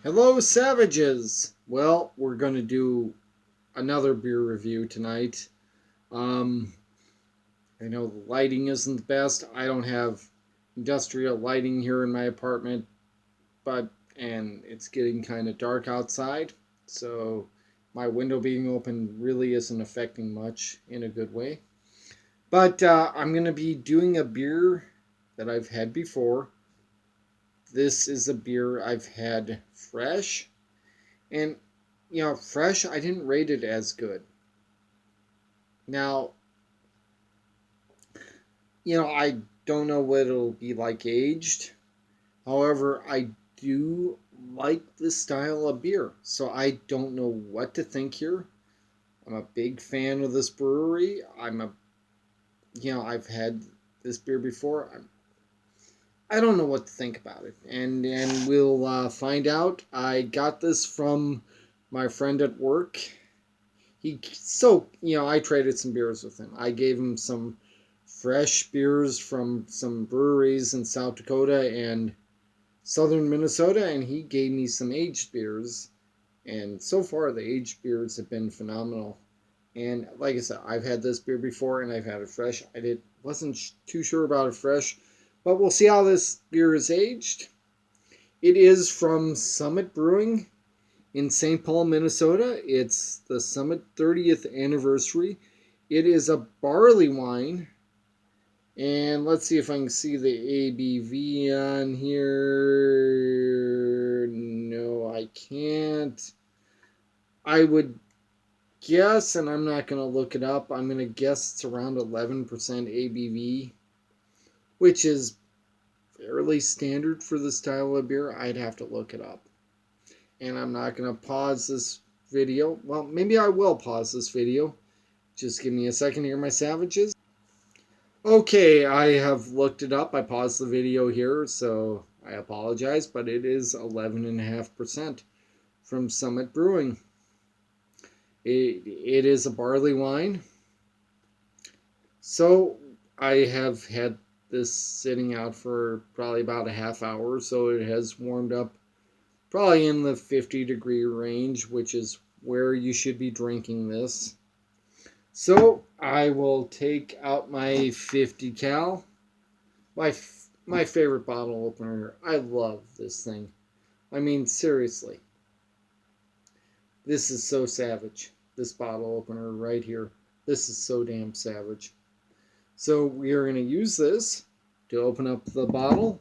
Hello, savages! Well, we're going to do another beer review tonight. Um, I know the lighting isn't the best. I don't have industrial lighting here in my apartment, and it's getting kind of dark outside, so my window being open really isn't affecting much in a good way. But I'm going to be doing a beer that I've had before. This is a beer I've had fresh. And, fresh, I didn't rate it as good. Now, I don't know what it'll be like aged. However, I do like this style of beer. So I don't know what to think here. I'm a big fan of this brewery. I've had this beer before. I don't know what to think about it. And we'll find out. I got this from my friend at work. I traded some beers with him. I gave him some fresh beers from some breweries in South Dakota and southern Minnesota, and he gave me some aged beers. And so far, the aged beers have been phenomenal. And like I said, I've had this beer before, and I've had it fresh. Wasn't too sure about it fresh, but we'll see how this beer is aged. It is from Summit Brewing in St. Paul, Minnesota. It's the Summit 30th anniversary. It is a barley wine. And let's see if I can see the ABV on here. No, I can't. I would guess, and I'm not going to look it up, I'm going to guess it's around 11% ABV, which is fairly standard for the style of beer. I'd have to look it up. And I'm not going to pause this video. Well, maybe I will pause this video. Just give me a second here, my savages. Okay, I have looked it up. I paused the video here, so I apologize, but it is 11.5% from Summit Brewing. It is a barley wine. So I have had this sitting out for probably about a half hour, so it has warmed up probably in the 50-degree range, which is where you should be drinking this. So I will take out my 50 cal, my favorite bottle opener here. I love this thing. I mean, seriously, this is so savage. This bottle opener right here. This is so damn savage. So we are going to use this to open up the bottle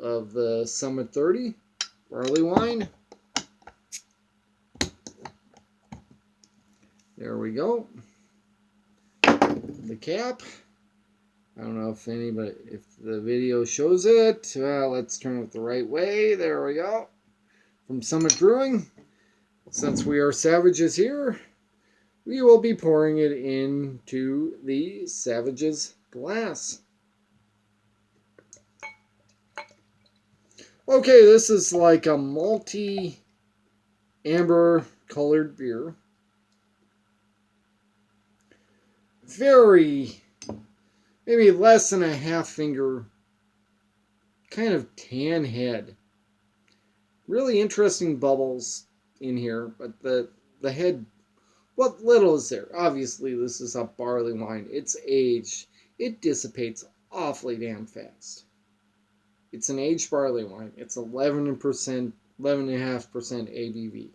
of the Summit 30 barley wine. There we go. The cap. I don't know if the video shows it. Well, let's turn it the right way. There we go. From Summit Brewing. Since we are savages here, we will be pouring it into the Savages glass. Okay, this is like a malty amber colored beer. Very, maybe less than a half finger kind of tan head. Really interesting bubbles in here, but the head, what little is there? Obviously, this is a barley wine. It's aged. It dissipates awfully damn fast. It's an aged barley wine. It's 11.5% ABV.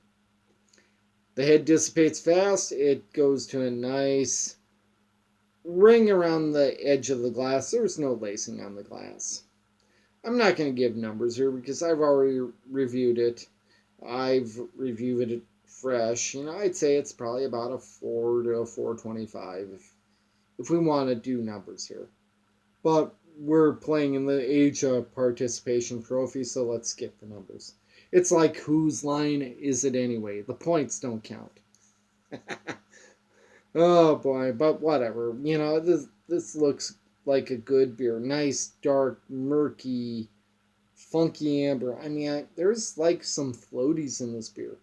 The head dissipates fast. It goes to a nice ring around the edge of the glass. There's no lacing on the glass. I'm not going to give numbers here because I've already reviewed it. I've reviewed it fresh. I'd say it's probably about a 4 to a 4.25 if we want to do numbers here. But we're playing in the age of participation trophy, so let's skip the numbers. It's like, whose line is it anyway? The points don't count. Oh boy, but whatever. This looks like a good beer. Nice, dark, murky, funky amber. I mean, there's like some floaties in this beer,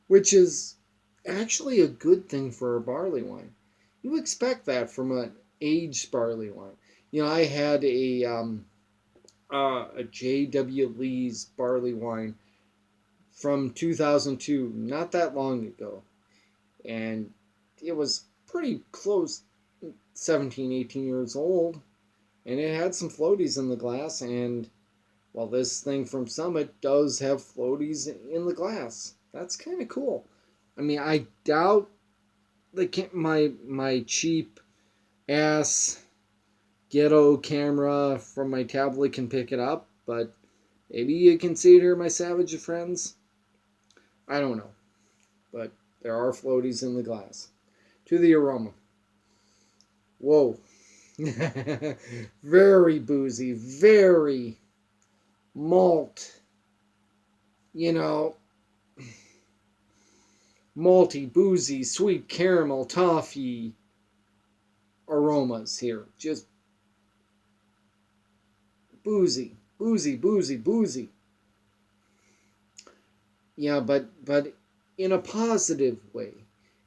which is actually a good thing for a barley wine. You expect that from an aged barley wine. I had a J.W. Lee's barley wine from 2002, not that long ago. And it was pretty close, 17, 18 years old. And it had some floaties in the glass. And well, this thing from Summit does have floaties in the glass. That's kind of cool. I mean, I doubt they can't, my cheap ass ghetto camera from my tablet can pick it up, but maybe you can see it here, my savage friends. I don't know, but there are floaties in the glass. To the aroma. Whoa. Very boozy, very malt. You know, malty, boozy, sweet caramel, toffee aromas here. Just boozy, boozy, boozy, boozy. Yeah, but in a positive way.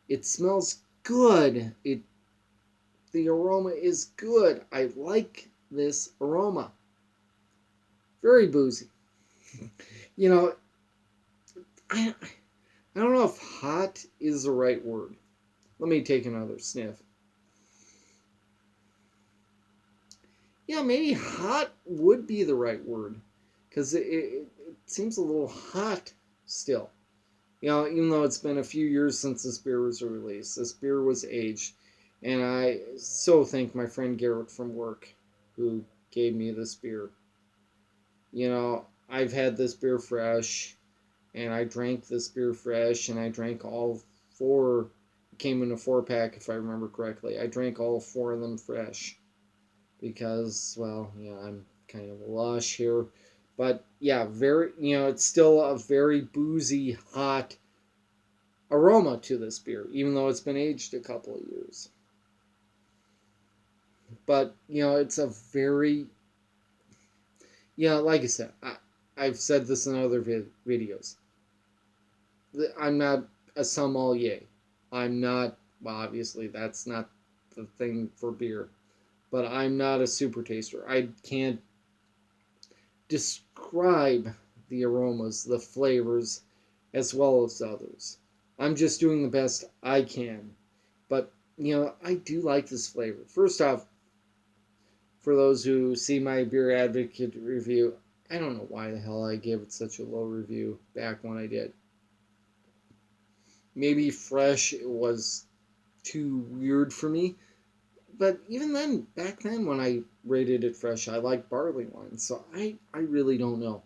It smells good. The aroma is good. I like this aroma. Very boozy. You know, I don't know if hot is the right word. Let me take another sniff. Yeah, maybe hot would be the right word, because it seems a little hot still. You know, even though it's been a few years since this beer was released, this beer was aged, and I so thank my friend Garrett from work who gave me this beer. You know, I've had this beer fresh, and I drank this beer fresh, and I drank all four. It came in a 4-pack, if I remember correctly. I drank all four of them fresh because, well, yeah, I'm kind of lush here. But yeah, it's still a very boozy, hot aroma to this beer, even though it's been aged a couple of years. But, it's a very, like I said, I've said this in other videos. I'm not a sommelier. I'm not, well, obviously, that's not the thing for beer. But I'm not a super taster. I can't describe the aromas, the flavors, as well as others. I'm just doing the best I can. But, I do like this flavor. First off, for those who see my Beer Advocate review, I don't know why the hell I gave it such a low review back when I did. Maybe fresh was too weird for me. But even then, back then when I rated it fresh, I liked Barleywine. So I really don't know.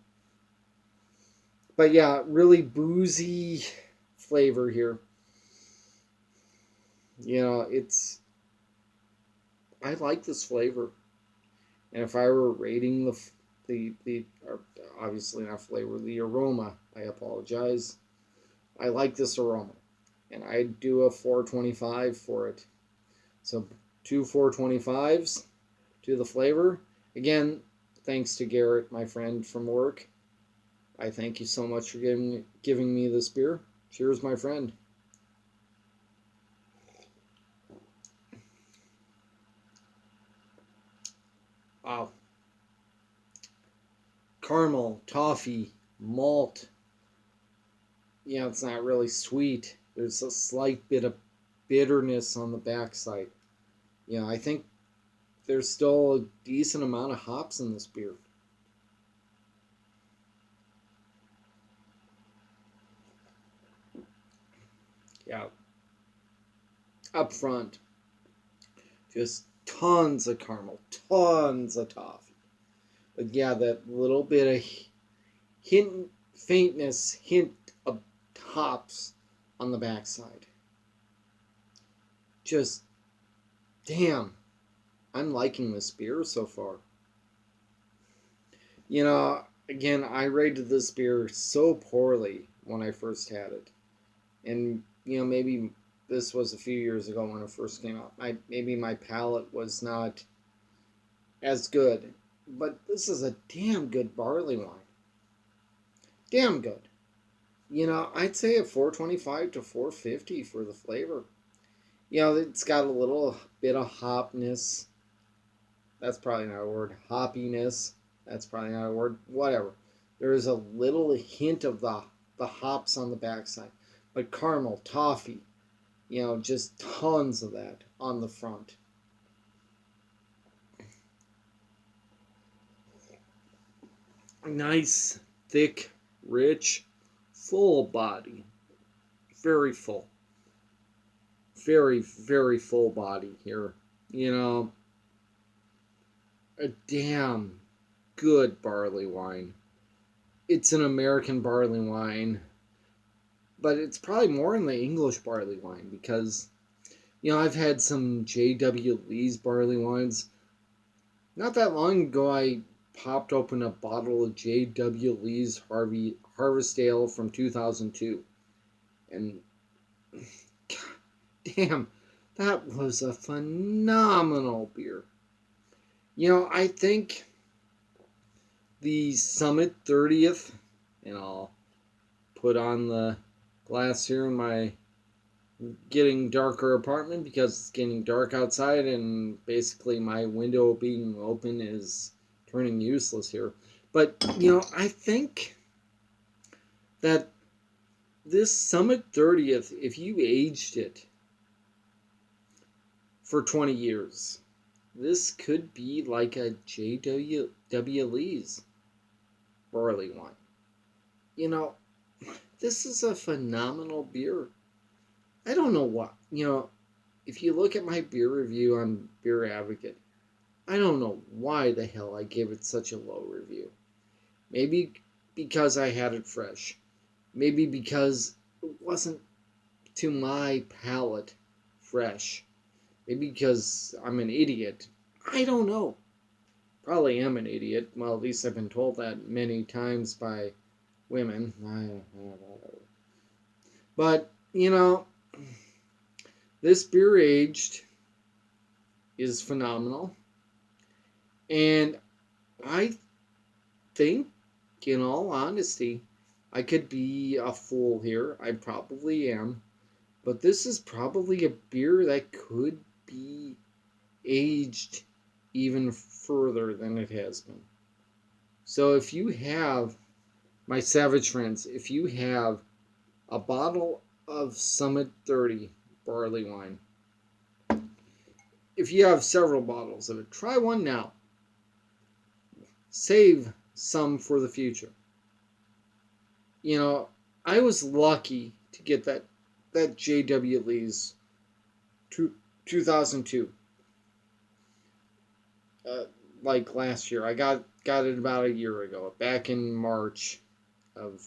But yeah, really boozy flavor here. I like this flavor. And if I were rating the or obviously not flavor, the aroma, I apologize. I like this aroma. And I'd do a 425 for it. So 2 425s to the flavor. Again, thanks to Garrett, my friend from work. I thank you so much for giving me this beer. Cheers, my friend. Wow. Caramel, toffee, malt. It's not really sweet. There's a slight bit of bitterness on the backside. I think there's still a decent amount of hops in this beer. Yeah. Up front, just tons of caramel, tons of toffee. But yeah, that little bit of hint of hops on the backside. Just, damn, I'm liking this beer so far. Again, I rated this beer so poorly when I first had it. And, maybe this was a few years ago when it first came out. Maybe my palate was not as good. But this is a damn good barley wine. Damn good. I'd say a 425 to 450 for the flavor. It's got a little bit of hopness. That's probably not a word. Hoppiness. That's probably not a word. Whatever. There is a little hint of the the hops on the backside. But caramel, toffee, just tons of that on the front. Nice, thick, rich, full body. Very full. Very, very full body here. A damn good barley wine. It's an American barley wine, but it's probably more in the English barley wine because, I've had some J.W. Lee's barley wines. Not that long ago, I popped open a bottle of J.W. Lee's Harvest Ale from 2002. And, God damn, that was a phenomenal beer. I think the Summit 30th, and I'll put on the glass here in my getting darker apartment because it's getting dark outside and basically my window being open is turning useless here. But, I think that this Summit 30th, if you aged it for 20 years, this could be like a J.W. Lee's barley wine. This is a phenomenal beer. I don't know what, if you look at my beer review on Beer Advocate, I don't know why the hell I gave it such a low review. Maybe because I had it fresh. Maybe because it wasn't, to my palate, fresh. Maybe because I'm an idiot. I don't know. Probably am an idiot. Well, at least I've been told that many times by women. But, this beer aged is phenomenal. And I think, in all honesty, I could be a fool here. I probably am. But this is probably a beer that could be aged even further than it has been. So if you have, my savage friends, if you have a bottle of Summit 30 barley wine, if you have several bottles of it, try one now. Save some for the future. I was lucky to get that J.W. Lee's 2002. Like last year. I got it about a year ago, back in March of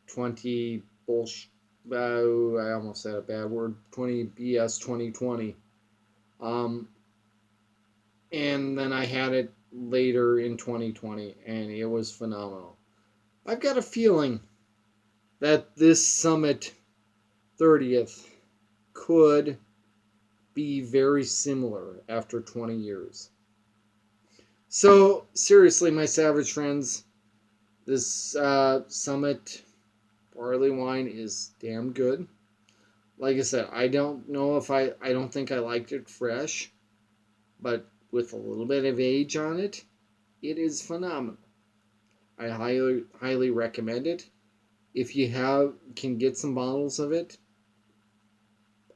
20 bullshit. I almost said a bad word. 2020. And then I had it later in 2020, and it was phenomenal. I've got a feeling that this Summit 30th could be very similar after 20 years. So, seriously, my savage friends, this Summit barley wine is damn good. Like I said, I don't know if I don't think I liked it fresh, but with a little bit of age on it, it is phenomenal. I highly recommend it. If you can get some bottles of it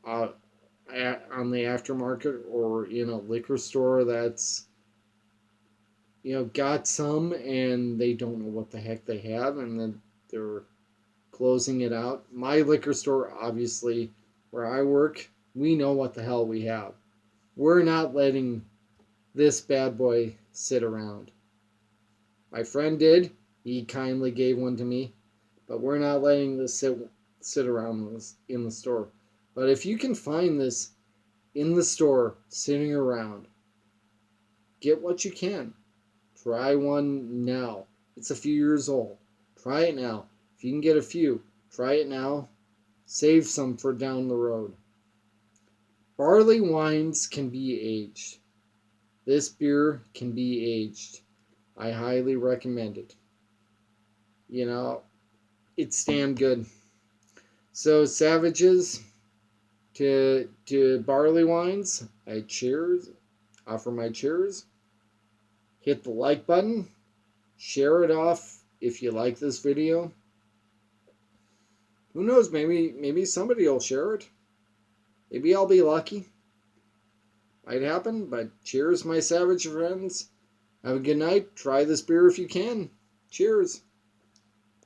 on the aftermarket or in a liquor store that's got some and they don't know what the heck they have and then they're closing it out. My liquor store, obviously, where I work, we know what the hell we have. We're not letting this bad boy sit around. My friend did. He kindly gave one to me. But we're not letting this sit around in the store. But if you can find this in the store, sitting around, get what you can. Try one now. It's a few years old. Try it now. If you can get a few, try it now. Save some for down the road. Barley wines can be aged. This beer can be aged. I highly recommend it. It's damn good. So, savages, to barley wines, I offer my cheers. Hit the like button. Share it off if you like this video. Who knows? Maybe somebody will share it. Maybe I'll be lucky. Might happen, but cheers, my savage friends. Have a good night. Try this beer if you can. Cheers.